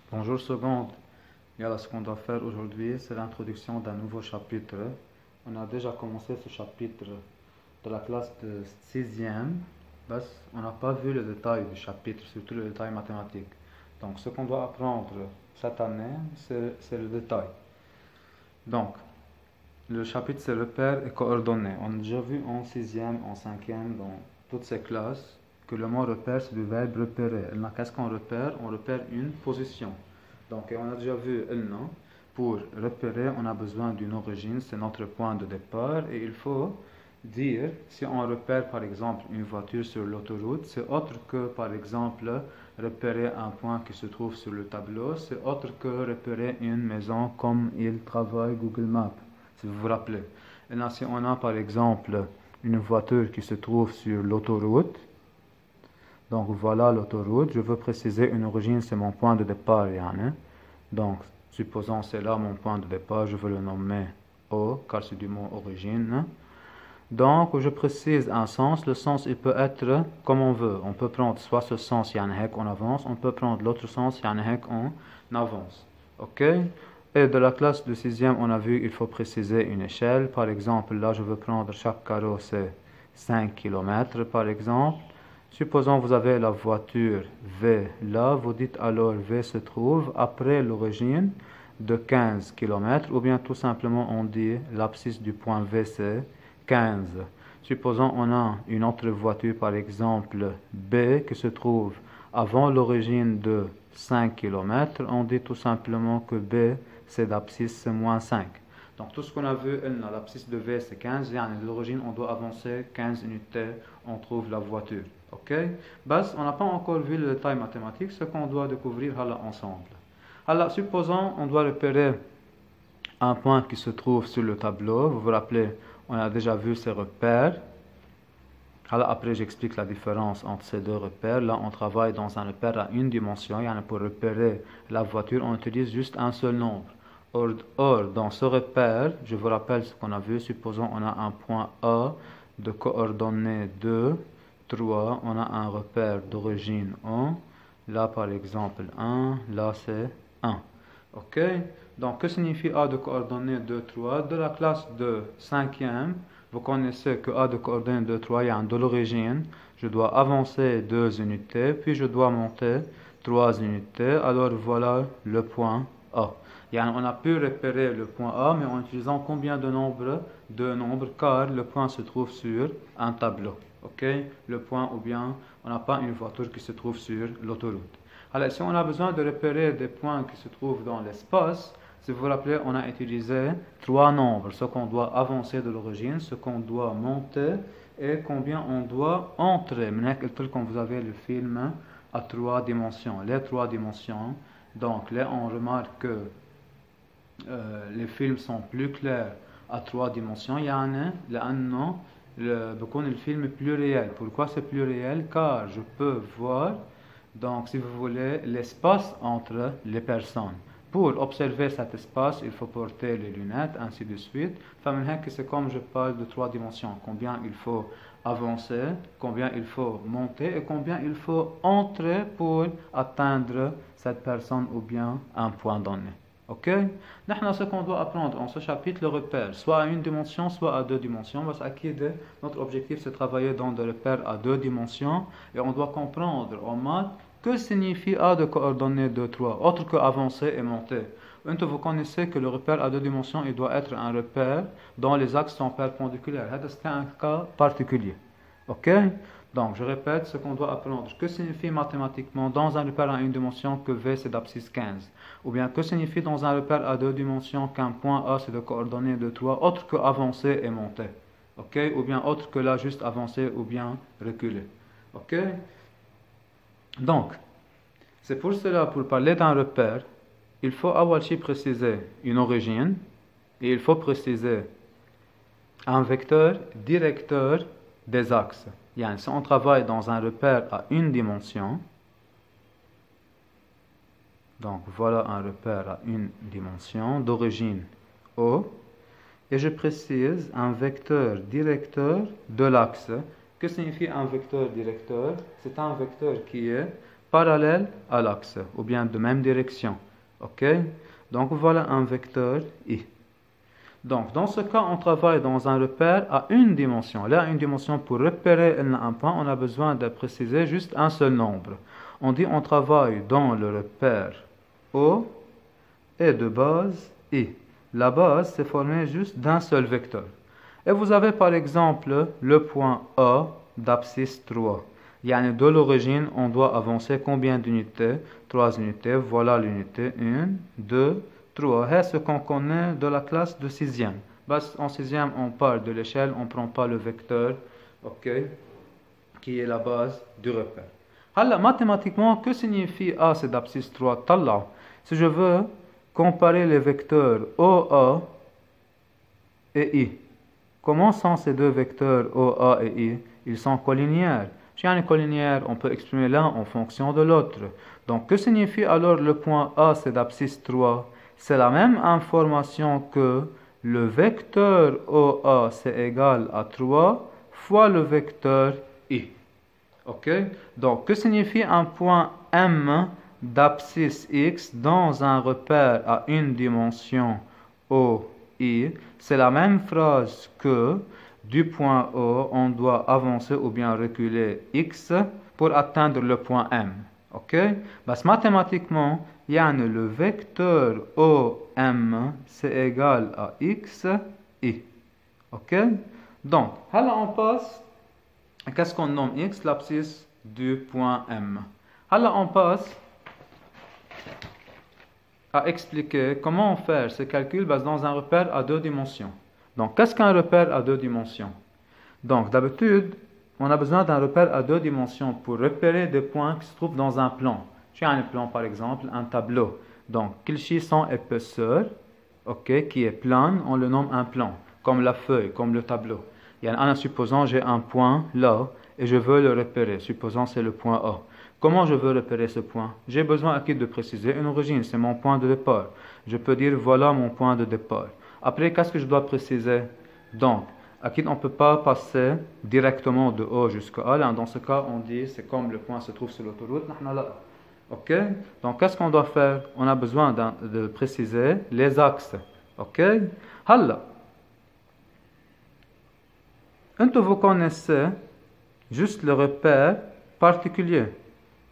Bonjour seconde. Ce qu'on doit faire aujourd'hui, c'est l'introduction d'un nouveau chapitre. On a déjà commencé ce chapitre de la classe de sixième. On n'a pas vu le détail du chapitre, surtout le détail mathématique. Donc ce qu'on doit apprendre cette année, c'est le détail. Donc, le chapitre c'est repères et coordonnées. On a déjà vu en sixième, en cinquième, dans toutes ces classes, que le mot repère c'est du verbe repérer. Qu'est-ce qu'on repère? On repère une position. Donc, on a déjà vu non. Pour repérer, on a besoin d'une origine, c'est notre point de départ, et il faut dire, si on repère par exemple une voiture sur l'autoroute, c'est autre que par exemple repérer un point qui se trouve sur le tableau, c'est autre que repérer une maison comme il travaille Google Maps, si vous vous rappelez. Et là, si on a par exemple une voiture qui se trouve sur l'autoroute, donc voilà l'autoroute, je veux préciser une origine, c'est mon point de départ, yani. Donc, supposons c'est là mon point de départ, je veux le nommer O, car c'est du mot origine. Donc, je précise un sens, le sens il peut être comme on veut. On peut prendre soit ce sens, yani hek on avance, on peut prendre l'autre sens, yani hek on avance. Ok? Et de la classe de sixième, on a vu il faut préciser une échelle. Par exemple, là je veux prendre chaque carreau, c'est 5 km par exemple. Supposons vous avez la voiture V là, vous dites alors V se trouve après l'origine de 15 km, ou bien tout simplement on dit l'abscisse du point V c'est 15. Supposons on a une autre voiture par exemple B qui se trouve avant l'origine de 5 km, on dit tout simplement que B c'est l'abscisse c'est moins 5. Donc tout ce qu'on a vu, l'abscisse de V c'est 15, et de l'origine on doit avancer 15 unités, on trouve la voiture. Ok? On n'a pas encore vu le détail mathématique, ce qu'on doit découvrir ensemble. Alors, supposons on doit repérer un point qui se trouve sur le tableau. Vous vous rappelez, on a déjà vu ces repères. Alors après, j'explique la différence entre ces deux repères. Là, on travaille dans un repère à une dimension. Pour repérer la voiture, on utilise juste un seul nombre. Or, dans ce repère, je vous rappelle ce qu'on a vu. Supposons on a un point A de coordonnées 2, 3. On a un repère d'origine 1. Là, par exemple, 1. Là, c'est 1. Ok? Donc, que signifie A de coordonnées 2, 3? De la classe de 5e, vous connaissez que A de coordonnées 2, 3, il y a de l'origine. Je dois avancer 2 unités, puis je dois monter 3 unités. Alors, voilà le point A. On a pu repérer le point A, mais en utilisant combien de nombres? 2 nombres, car le point se trouve sur un tableau. Ok? Le point, ou bien on n'a pas une voiture qui se trouve sur l'autoroute. Alors, si on a besoin de repérer des points qui se trouvent dans l'espace, si vous vous rappelez, on a utilisé 3 nombres. Ce qu'on doit avancer de l'origine, ce qu'on doit monter et combien on doit entrer. Comme vous avez le film à 3 dimensions. Les 3 dimensions. Donc là, on remarque que les films sont plus clairs à 3 dimensions. Le film est plus réel. Pourquoi c'est plus réel? Car je peux voir, donc si vous voulez, l'espace entre les personnes. Pour observer cet espace, il faut porter les lunettes, ainsi de suite. C'est comme je parle de 3 dimensions. Combien il faut avancer, combien il faut monter et combien il faut entrer pour atteindre cette personne ou bien un point donné. Ok? Ce qu'on doit apprendre en ce chapitre, le repère, soit à une dimension, soit à 2 dimensions. Notre objectif, c'est de travailler dans des repères à 2 dimensions et on doit comprendre en maths que signifie A de coordonnées 2, 3, autre que avancer et monter. Vous connaissez que le repère à 2 dimensions, il doit être un repère dont les axes sont perpendiculaires. C'est un cas particulier. Ok? Donc, je répète ce qu'on doit apprendre. Que signifie mathématiquement dans un repère à une dimension que V c'est d'abscisse 15? Ou bien que signifie dans un repère à 2 dimensions qu'un point A c'est de coordonnées de 3, autre que avancer et monter? Ok? Ou bien autre que là juste avancer ou bien reculer? Ok? Donc, c'est pour cela, pour parler d'un repère, il faut avoir préciser une origine et il faut préciser un vecteur directeur des axes. Si on travaille dans un repère à une dimension, donc voilà un repère à une dimension d'origine O, et je précise un vecteur directeur de l'axe. Que signifie un vecteur directeur? C'est un vecteur qui est parallèle à l'axe, ou bien de même direction. Ok? Donc voilà un vecteur I. Donc dans ce cas, on travaille dans un repère à une dimension. Là, une dimension, pour repérer un point, on a besoin de préciser juste un seul nombre. On dit on travaille dans le repère O et de base I. La base, c'est formée juste d'un seul vecteur. Et vous avez par exemple le point A d'abscisse 3. Yani de l'origine, on doit avancer combien d'unités? 3 unités. Voilà l'unité. 1, 2, 3. C'est ce qu'on connaît de la classe de 6e. En 6e, on part de l'échelle, on ne prend pas le vecteur, ok, qui est la base du repère. Alors, mathématiquement, que signifie A, c'est d'abscisse 3? Talla. Si je veux comparer les vecteurs OA et I, comment sont ces deux vecteurs OA et I? Ils sont collinéaires. Chez un collinéaire, on peut exprimer l'un en fonction de l'autre. Donc, que signifie alors le point A, c'est d'abscisse 3? C'est la même information que le vecteur OA, c'est égal à 3 fois le vecteur I. Ok? Donc, que signifie un point M d'abscisse X dans un repère à une dimension OI? C'est la même phrase que du point O, on doit avancer ou bien reculer X pour atteindre le point M. Ok? Mathématiquement, le vecteur OM, c'est égal à X, I. Ok? Donc, là on passe, qu'est-ce qu'on nomme X? L'abscisse du point M. Là on passe à expliquer comment faire ce calcul dans un repère à deux dimensions. Donc, qu'est-ce qu'un repère à deux dimensions? Donc, d'habitude, on a besoin d'un repère à deux dimensions pour repérer des points qui se trouvent dans un plan. J'ai un plan, par exemple, un tableau. Donc, Clichy sans épaisseur, ok, qui est plane, on le nomme un plan, comme la feuille, comme le tableau. Supposons j'ai un point là, et je veux le repérer. Supposons c'est le point A. Comment je veux repérer ce point? J'ai besoin de préciser une origine, c'est mon point de départ. Je peux dire voilà mon point de départ. Après, qu'est-ce que je dois préciser? Donc, on ne peut pas passer directement de O jusqu'à A. Dans ce cas, on dit c'est comme le point se trouve sur l'autoroute. Ok? Donc, qu'est-ce qu'on doit faire? On a besoin de préciser les axes. Ok? Halla. Vous connaissez juste le repère particulier.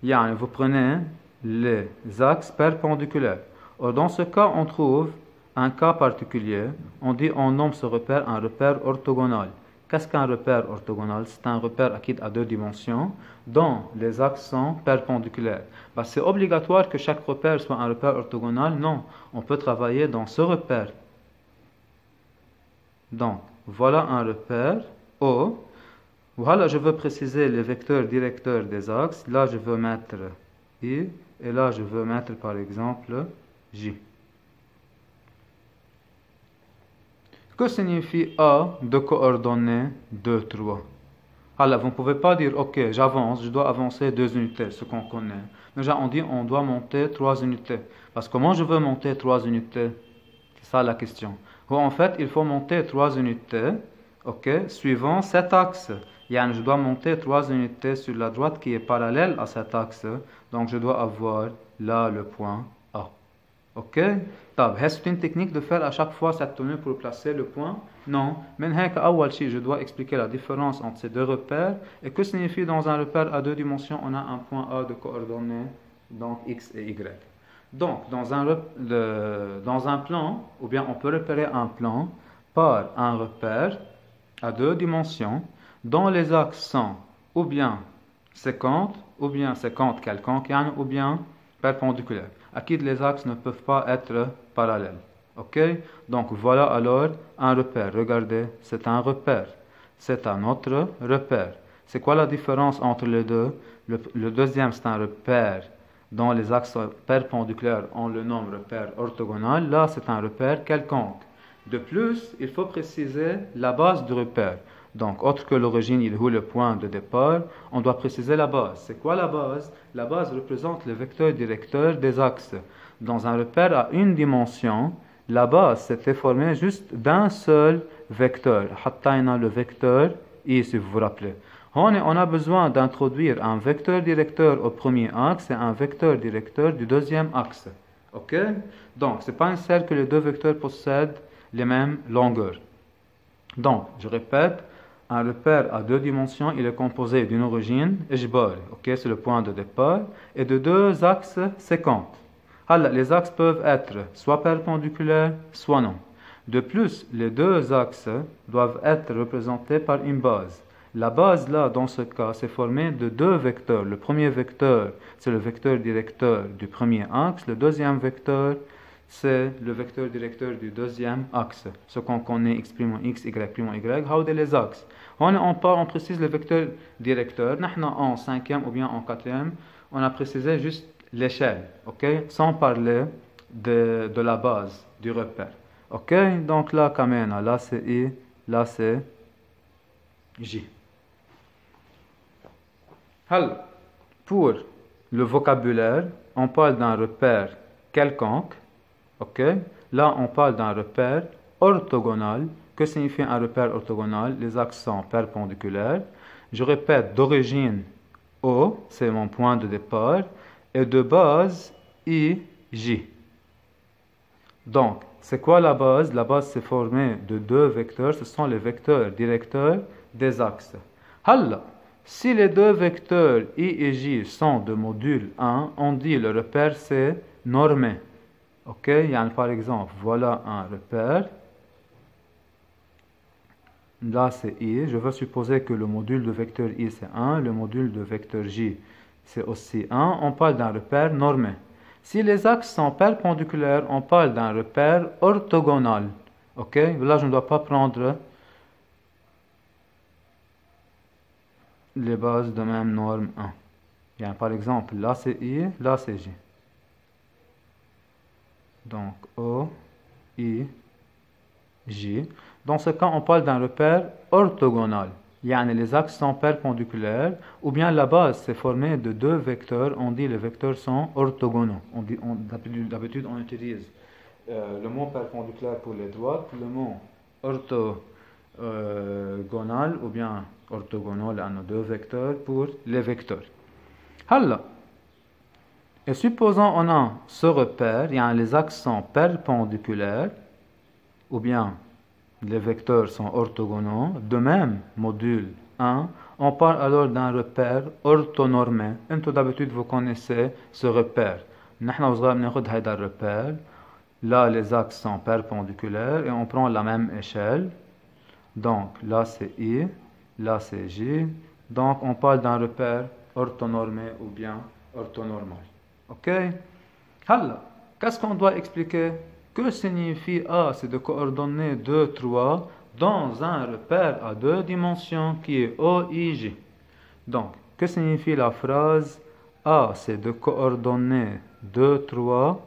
Vous prenez les axes perpendiculaires. Or, dans ce cas, on trouve un cas particulier. On nomme ce repère un repère orthogonal. Qu'est-ce qu'un repère orthogonal? C'est un repère à deux dimensions dont les axes sont perpendiculaires. C'est obligatoire que chaque repère soit un repère orthogonal? Non, on peut travailler dans ce repère. Donc, voilà un repère O. Voilà, je veux préciser les vecteurs directeurs des axes. Là, je veux mettre I. Et là, je veux mettre, par exemple, J. Que signifie A de coordonnées 2, 3? Alors, vous ne pouvez pas dire, ok, j'avance, je dois avancer 2 unités, ce qu'on connaît. Déjà, on dit, on doit monter 3 unités. Parce que comment je veux monter 3 unités? C'est ça la question. En fait, il faut monter 3 unités, ok, suivant cet axe. Je dois monter 3 unités sur la droite qui est parallèle à cet axe. Donc, je dois avoir là le point A. Ok? C'est une technique de faire à chaque fois cette tenue pour placer le point? Non. Mais je dois expliquer la différence entre ces deux repères. Et que signifie dans un repère à deux dimensions, on a un point A de coordonnées, donc X et Y. Donc, dans un plan, ou bien on peut repérer un plan par un repère à deux dimensions dont les axes sont ou bien 50, ou bien 50 quelconque, ou bien perpendiculaires. Les axes ne peuvent pas être parallèles. Ok? Donc voilà alors un repère. Regardez, c'est un repère. C'est un autre repère. C'est quoi la différence entre les deux? Le deuxième, c'est un repère dont les axes sont perpendiculaires. On le nomme repère orthogonal. Là, c'est un repère quelconque. De plus, il faut préciser la base du repère. Donc, autre que l'origine, il est le point de départ, on doit préciser la base. C'est quoi la base? La base représente le vecteur directeur des axes. Dans un repère à une dimension, la base s'était formée juste d'un seul vecteur. Le vecteur I, si vous vous rappelez. On a besoin d'introduire un vecteur directeur au premier axe et un vecteur directeur du deuxième axe. OK? Donc, ce n'est pas nécessaire que les deux vecteurs possèdent les mêmes longueurs. Donc, je répète, un repère à deux dimensions, il est composé d'une origine, Ejbar, OK, c'est le point de départ, et de deux axes séquentes. Alors, les axes peuvent être soit perpendiculaires, soit non. De plus, les deux axes doivent être représentés par une base. La base, là, dans ce cas, c'est formée de deux vecteurs. Le premier vecteur, c'est le vecteur directeur du premier axe. Le deuxième vecteur, c'est le vecteur directeur du deuxième axe. Ce qu'on connaît, x', x, y', y. How les axes. On précise le vecteur directeur. Nous, en cinquième ou bien en quatrième, on a précisé juste l'échelle, ok? Sans parler de la base du repère. Ok? Donc là, quand même, là c'est I, là c'est J. Alors, pour le vocabulaire, on parle d'un repère quelconque. Ok? Là, on parle d'un repère orthogonal. Que signifie un repère orthogonal? Les axes sont perpendiculaires. Je répète, d'origine O, c'est mon point de départ, et de base I, J. Donc, c'est quoi la base? La base, c'est formée de deux vecteurs. Ce sont les vecteurs directeurs des axes. Alors, si les deux vecteurs I et J sont de module 1, on dit le repère c'est normé. Ok? Par exemple, voilà un repère. Là, c'est I. Je veux supposer que le module de vecteur I, c'est 1. Le module de vecteur J, c'est aussi 1. On parle d'un repère normé. Si les axes sont perpendiculaires, on parle d'un repère orthogonal. Ok? Là, je ne dois pas prendre les bases de même norme 1. Par exemple, là, c'est I, là, c'est J. Donc, O, I, J. Dans ce cas, on parle d'un repère orthogonal. Les axes sont perpendiculaires, ou bien la base c'est formée de deux vecteurs, on dit les vecteurs sont orthogonaux. D'habitude, on utilise le mot perpendiculaire pour les droites, le mot orthogonal, ou bien orthogonal à nos deux vecteurs pour les vecteurs. Alors, et supposons on a ce repère, les axes sont perpendiculaires, ou bien les vecteurs sont orthogonaux, de même module 1, on parle alors d'un repère orthonormé. D'habitude, vous connaissez ce repère. Nous repère. Là, les axes sont perpendiculaires et on prend la même échelle. Donc, là, c'est I, là, c'est J. Donc, on parle d'un repère orthonormé ou bien orthonormal. OK? Alors, qu'est-ce qu'on doit expliquer? Que signifie A? C'est de coordonnées 2, 3 dans un repère à deux dimensions qui est OIJ. Donc, que signifie la phrase A? C'est de coordonnées 2, 3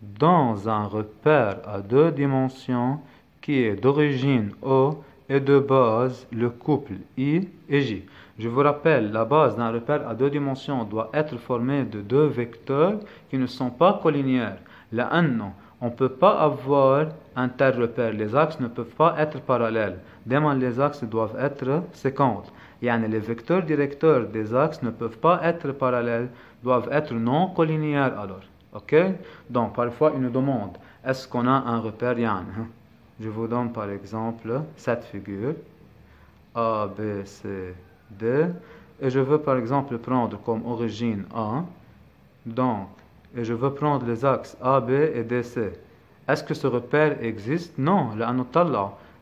dans un repère à deux dimensions qui est d'origine O et de base le couple I et J. Je vous rappelle, la base d'un repère à deux dimensions doit être formée de deux vecteurs qui ne sont pas collinéaires. Là, on ne peut pas avoir un tel repère. Les axes ne peuvent pas être parallèles. Demain, les axes doivent être séquentes. Les vecteurs directeurs des axes ne peuvent pas être parallèles, doivent être non collinéaires alors. Ok? Donc, parfois, ils nous demandent, est-ce qu'on a un repère? Je vous donne par exemple cette figure. A, B, C, D. Et je veux par exemple prendre comme origine A. Donc, et je veux prendre les axes AB et DC. Est-ce que ce repère existe? Non,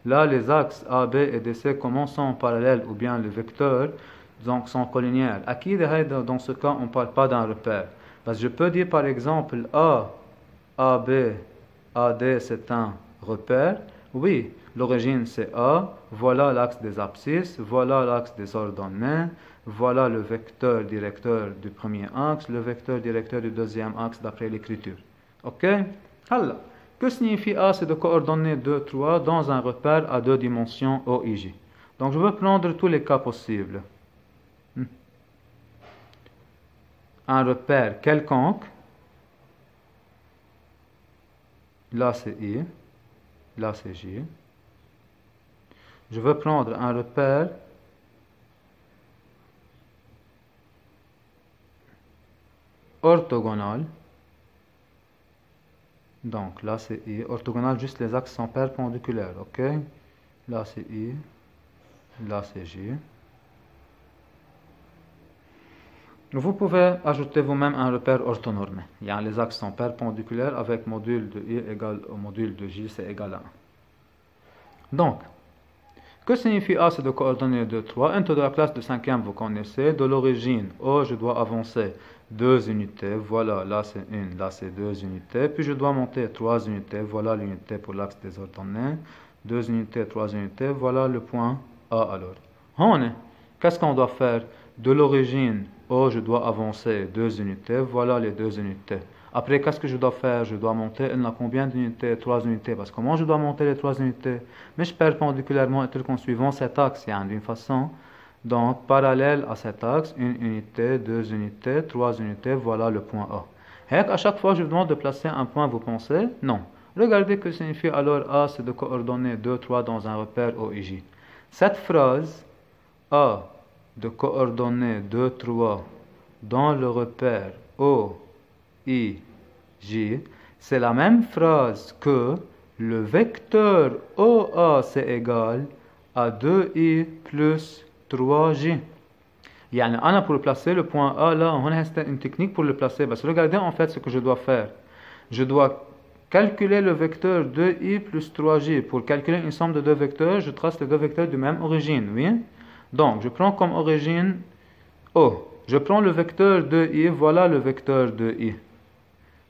là, les axes AB et DC, comment sont parallèles ou bien les vecteurs donc, sont collinéaires. Dans ce cas, on ne parle pas d'un repère. Parce que je peux dire par exemple A, AB, AD, c'est un repère. Oui, l'origine c'est A, voilà l'axe des abscisses, voilà l'axe des ordonnées, voilà le vecteur directeur du premier axe, le vecteur directeur du deuxième axe d'après l'écriture. Ok? Alors, que signifie A? C'est de coordonnées 2, 3 dans un repère à deux dimensions OIJ. Donc, je vais prendre tous les cas possibles. Un repère quelconque. Là, c'est I. Là, c'est J. Je veux prendre un repère orthogonal. Donc là c'est I. Orthogonal, juste les axes sont perpendiculaires, ok? Là c'est I. Là c'est J. Vous pouvez ajouter vous-même un repère orthonormé. Les axes sont perpendiculaires avec module de I égale au module de J, c'est égal à 1. Donc, que signifie A, c'est de coordonnées 2, 3. Into de la classe de 5e, vous connaissez. De l'origine, O, je dois avancer 2 unités. Voilà, là c'est 1, là c'est 2 unités. Puis je dois monter 3 unités. Voilà l'unité pour l'axe des ordonnées. 2 unités, 3 unités. Voilà le point A alors. Qu'est-ce qu'on doit faire? De l'origine, O, je dois avancer 2 unités. Voilà les 2 unités. Après, qu'est-ce que je dois faire? Je dois monter, elle a combien d'unités? 3 unités. Parce que comment je dois monter les 3 unités? Mais je perpendiculairement et en suivant cet axe, d'une façon. Donc, parallèle à cet axe, 1 unité, 2 unités, 3 unités, voilà le point A. Et à chaque fois, je vous demande de placer un point, vous pensez? Non. Regardez que signifie alors A, c'est de coordonner 2, 3 dans un repère OIJ. Cette phrase, A, de coordonnées 2, 3 dans le repère O, I, J, c'est la même phrase que le vecteur OA c'est égal à 2I plus 3J. Pour placer le point A là, on a une technique pour le placer. Parce que regardez en fait ce que je dois faire. Je dois calculer le vecteur 2I plus 3J. Pour calculer une somme de deux vecteurs, je trace les deux vecteurs de même origine, oui? Donc, je prends comme origine O. Je prends le vecteur 2I, voilà le vecteur 2I.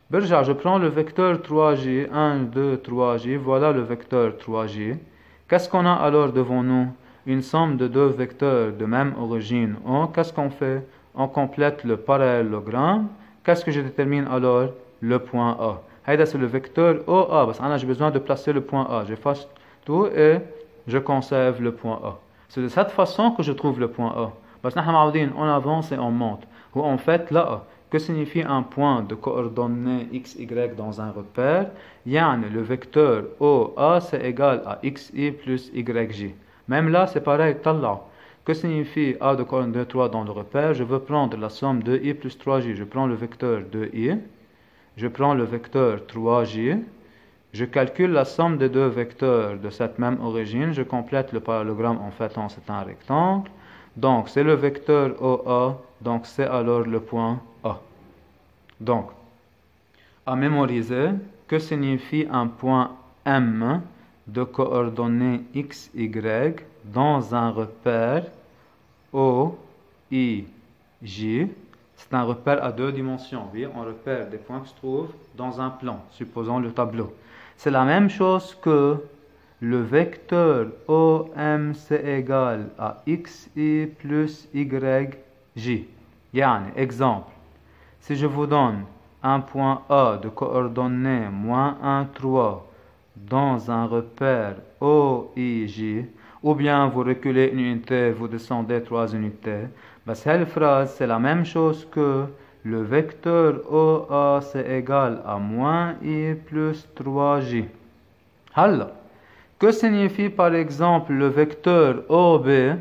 Berja, je prends le vecteur 3J, 1, 2, 3J, voilà le vecteur 3J. Qu'est-ce qu'on a alors devant nous? Une somme de deux vecteurs de même origine. Qu'est-ce qu'on fait? On complète le parallélogramme. Qu'est-ce que je détermine alors? Le point A. C'est le vecteur OA, parce que j'ai besoin de placer le point A. J'efface tout et je conserve le point A. C'est de cette façon que je trouve le point A. Parce que on avance et on monte. Ou en fait, là, que signifie un point de coordonnées x, y dans un repère? Le vecteur OA, c'est égal à xi plus yj. Même là, c'est pareil, talla. Que signifie A de coordonnées 3 dans le repère? Je veux prendre la somme de i plus 3j. Je prends le vecteur 2i. Je prends le vecteur 3j. Je calcule la somme des deux vecteurs de cette même origine. Je complète le parallélogramme en fait c'est un rectangle. Donc, c'est le vecteur OA. Donc, c'est alors le point A. Donc, à mémoriser, que signifie un point M de coordonnées x, y dans un repère O, I, J. C'est un repère à deux dimensions. Oui, on repère des points qui se trouvent dans un plan, supposons le tableau. C'est la même chose que le vecteur OM c'est égal à xi plus yj. Exemple, si je vous donne un point A de coordonnées moins 1, 3 dans un repère OIJ, ou bien vous reculez une unité, vous descendez 3 unités, cette phrase c'est la même chose que le vecteur OA c'est égal à moins I plus 3J. Alors, que signifie par exemple le vecteur OB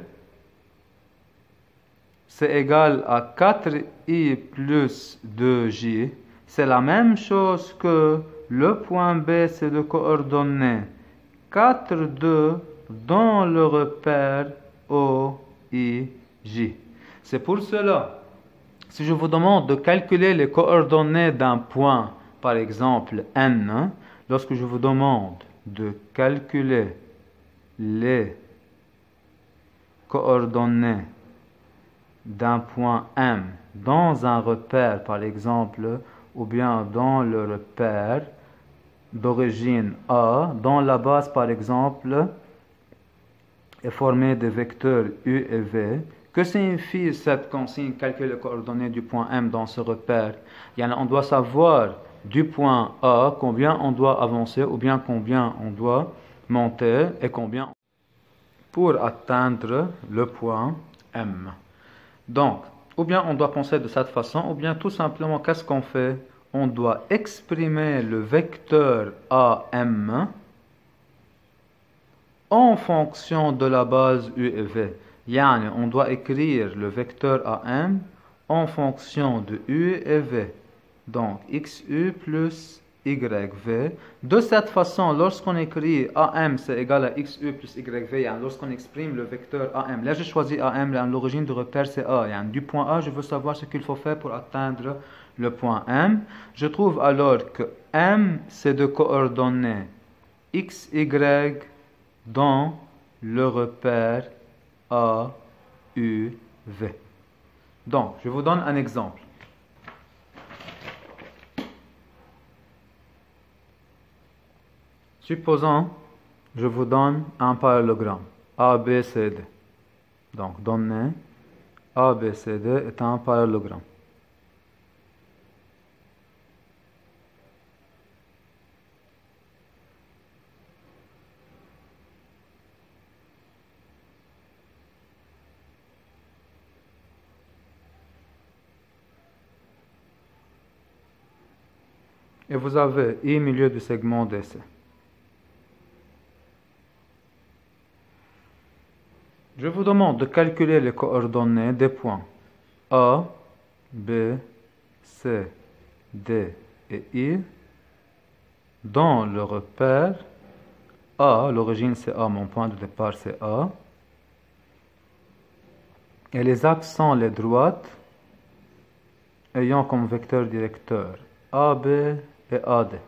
c'est égal à 4i plus 2j? C'est la même chose que le point B, c'est de coordonnées 4, 2 dans le repère O, I, J. C'est pour cela, si je vous demande de calculer les coordonnées d'un point, par exemple N, lorsque je vous demande de calculer les coordonnées d'un point M dans un repère, par exemple, ou bien dans le repère d'origine A, dont la base, par exemple, est formée des vecteurs U et V. Que signifie cette consigne, calculer les coordonnées du point M dans ce repère? On doit savoir du point A combien on doit avancer, ou bien combien on doit monter, et combien pour atteindre le point M. Donc, ou bien on doit penser de cette façon, ou bien tout simplement, qu'est-ce qu'on fait? On doit exprimer le vecteur AM en fonction de la base U et V. On doit écrire le vecteur AM en fonction de U et V. Donc, XU plus YV. De cette façon, lorsqu'on écrit AM, c'est égal à XU plus YV, lorsqu'on exprime le vecteur AM, là j'ai choisi AM, l'origine du repère c'est A. Du point A, je veux savoir ce qu'il faut faire pour atteindre le point M. Je trouve alors que M, c'est de coordonnées X, Y dans le repère A, U, V. Donc, je vous donne un exemple. Supposons, je vous donne un parallélogramme ABCD. Donc, donné ABCD est un parallélogramme. Et vous avez I milieu du segment DC. Je vous demande de calculer les coordonnées des points A, B, C, D et I dans le repère A, l'origine c'est A, mon point de départ c'est A, et les axes sont les droites ayant comme vecteur directeur AB et AD.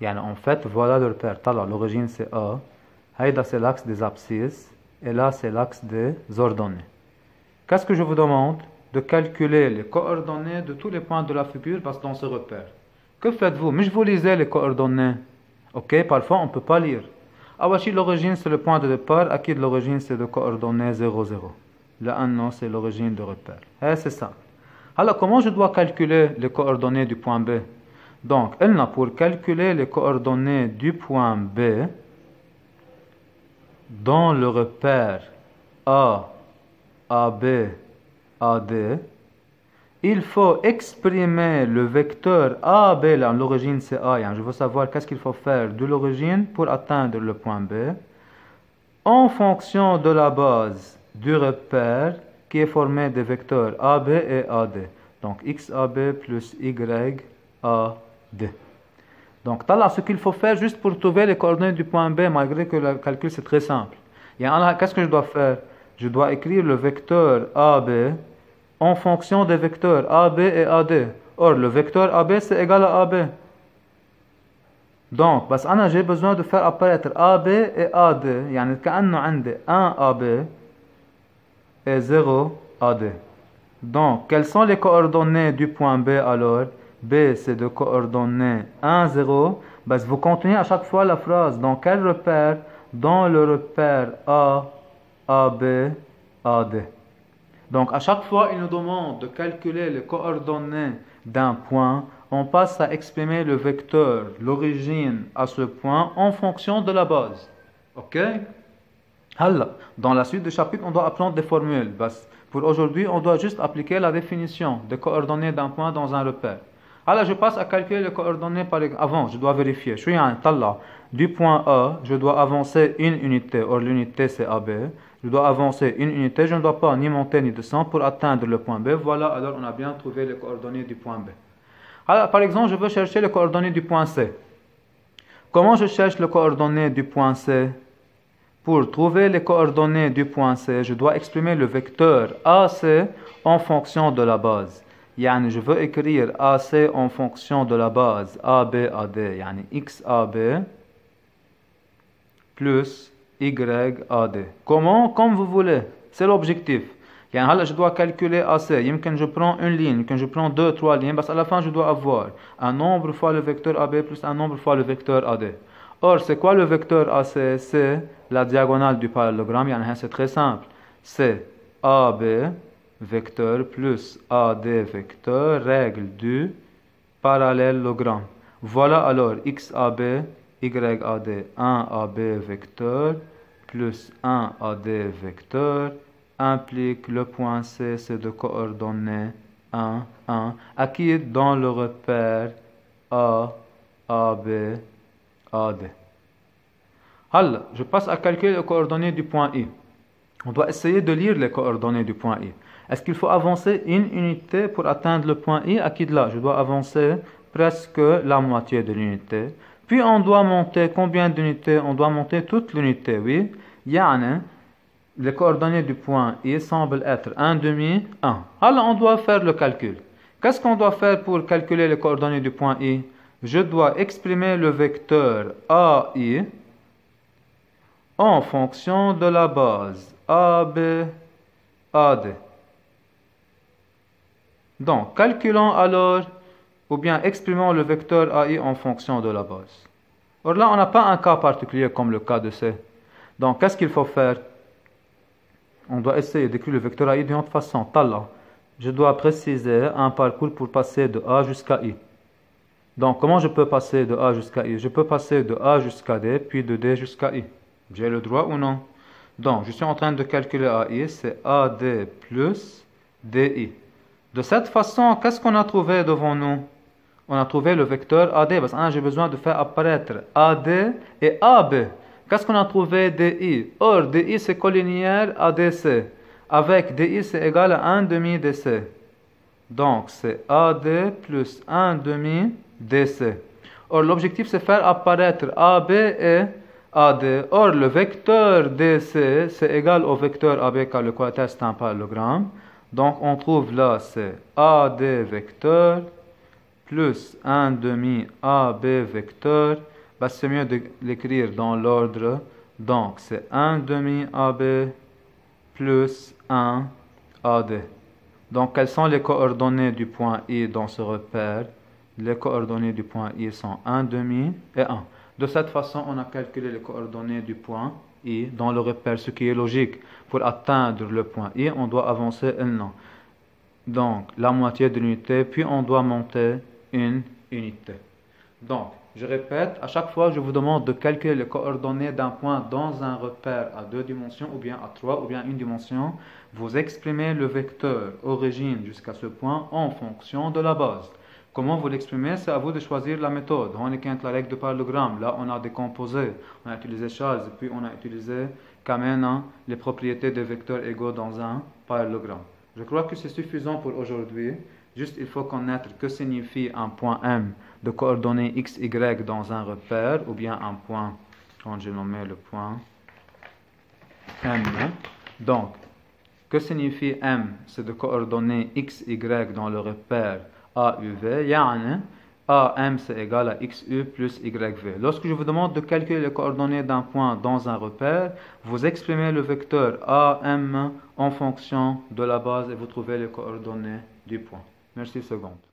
En fait, voilà le repère. L'origine c'est A, Haïda c'est l'axe des abscisses, et là c'est l'axe des ordonnées. Qu'est-ce que je vous demande? De calculer les coordonnées de tous les points de la figure dans ce repère. Que faites-vous? Mais je vous lisais les coordonnées. Ok, parfois on ne peut pas lire. Awashi, l'origine c'est le point de départ, Akid l'origine c'est de coordonnées 0, 0. Le 1, non, c'est l'origine de repère. C'est ça. Alors, comment je dois calculer les coordonnées du point B? Donc, pour calculer les coordonnées du point B, dans le repère A, AB, AD, il faut exprimer le vecteur AB, là, l'origine c'est A, je veux savoir qu'est-ce qu'il faut faire de l'origine pour atteindre le point B, en fonction de la base du repère qui est formé des vecteurs AB et AD. Donc, XAB plus YAD. Donc, là, ce qu'il faut faire juste pour trouver les coordonnées du point B, malgré que le calcul c'est très simple. Qu'est-ce que je dois faire? Je dois écrire le vecteur AB en fonction des vecteurs AB et AD. Or, le vecteur AB c'est égal à AB. Donc, j'ai besoin de faire apparaître AB et AD. كأنه عندي 1 AB et 0 AD. Donc, quelles sont les coordonnées du point B alors? B, c'est de coordonnées 1, 0. Vous continuez à chaque fois la phrase. Dans quel repère? Dans le repère A, AB, AD. Donc, à chaque fois, il nous demande de calculer les coordonnées d'un point. On passe à exprimer le vecteur, l'origine à ce point, en fonction de la base. OK? Alors, dans la suite du chapitre, on doit apprendre des formules. Pour aujourd'hui, on doit juste appliquer la définition des coordonnées d'un point dans un repère. Alors, je passe à calculer les coordonnées par exemple. Avant, je dois vérifier. Du point A, je dois avancer une unité. Or, l'unité, c'est AB. Je dois avancer une unité. Je ne dois pas ni monter ni descendre pour atteindre le point B. Voilà, alors on a bien trouvé les coordonnées du point B. Alors, par exemple, je veux chercher les coordonnées du point C. Comment je cherche les coordonnées du point C? Pour trouver les coordonnées du point C, je dois exprimer le vecteur AC en fonction de la base. Je veux écrire AC en fonction de la base AB, AD, XAB plus YAD. Comment? Comme vous voulez. C'est l'objectif. Je dois calculer AC. Je prends une ligne, je prends 2, 3 lignes, à la fin je dois avoir un nombre fois le vecteur AB plus un nombre fois le vecteur AD. Or, c'est quoi le vecteur AC? C'est la diagonale du parallélogramme. C'est très simple. C'est AB vecteur plus AD vecteur, règle du parallélogramme. Voilà alors XAB, YAD, 1AB vecteur plus 1AD vecteur implique le point C, c'est de coordonnées 1, 1, acquis dans le repère A, AB, AD. Alors, je passe à calculer les coordonnées du point I. On doit essayer de lire les coordonnées du point I. Est-ce qu'il faut avancer une unité pour atteindre le point I? Akid là, je dois avancer presque la moitié de l'unité. Puis on doit monter combien d'unités? On doit monter toute l'unité, oui. Yani, les coordonnées du point I semblent être 1 demi, 1. Alors on doit faire le calcul. Qu'est-ce qu'on doit faire pour calculer les coordonnées du point I? Je dois exprimer le vecteur AI en fonction de la base AB, AD. Donc, calculons alors, ou bien exprimons le vecteur AI en fonction de la base. Or là, on n'a pas un cas particulier comme le cas de C. Donc, qu'est-ce qu'il faut faire? On doit essayer d'écrire le vecteur AI d'une autre façon. Talla. Je dois préciser un parcours pour passer de A jusqu'à I. Donc, comment je peux passer de A jusqu'à I? Je peux passer de A jusqu'à D, puis de D jusqu'à I. J'ai le droit ou non? Donc, je suis en train de calculer AI, c'est AD plus DI. De cette façon, qu'est-ce qu'on a trouvé devant nous? On a trouvé le vecteur AD, parce que j'ai besoin de faire apparaître AD et AB. Qu'est-ce qu'on a trouvé DI? Or, DI c'est collinéaire à DC. Avec DI c'est égal à 1 demi DC. Donc, c'est AD plus 1 demi DC. Or, l'objectif c'est faire apparaître AB et AD. Or, le vecteur DC c'est égal au vecteur AB car le quater c'est un parallélogramme. Donc, on trouve là, c'est AD vecteur plus 1 demi AB vecteur. Ben, c'est mieux de l'écrire dans l'ordre. Donc, c'est 1 demi AB plus 1 AD. Donc, quelles sont les coordonnées du point I dans ce repère? Les coordonnées du point I sont 1 demi et 1. De cette façon, on a calculé les coordonnées du point I dans le repère, ce qui est logique. Pour atteindre le point I, on doit avancer un an. Donc, la moitié de l'unité, puis on doit monter une unité. Donc, je répète, à chaque fois, je vous demande de calculer les coordonnées d'un point dans un repère à 2 dimensions, ou bien à 3, ou bien une dimension. Vous exprimez le vecteur origine jusqu'à ce point en fonction de la base. Comment vous l'exprimez? C'est à vous de choisir la méthode. On est la règle de parallélogramme. Là, on a décomposé. On a utilisé Charles, puis on a utilisé Kamena, les propriétés des vecteurs égaux dans un parallélogramme. Je crois que c'est suffisant pour aujourd'hui. Juste, il faut connaître que signifie un point M de coordonnées x, y dans un repère, ou bien un point, quand j'ai nommé le point M. Donc, que signifie M? C'est de coordonnées x, y dans le repère AUV. Yani, AM c'est égal à XU plus YV. Lorsque je vous demande de calculer les coordonnées d'un point dans un repère, vous exprimez le vecteur AM en fonction de la base et vous trouvez les coordonnées du point. Merci seconde.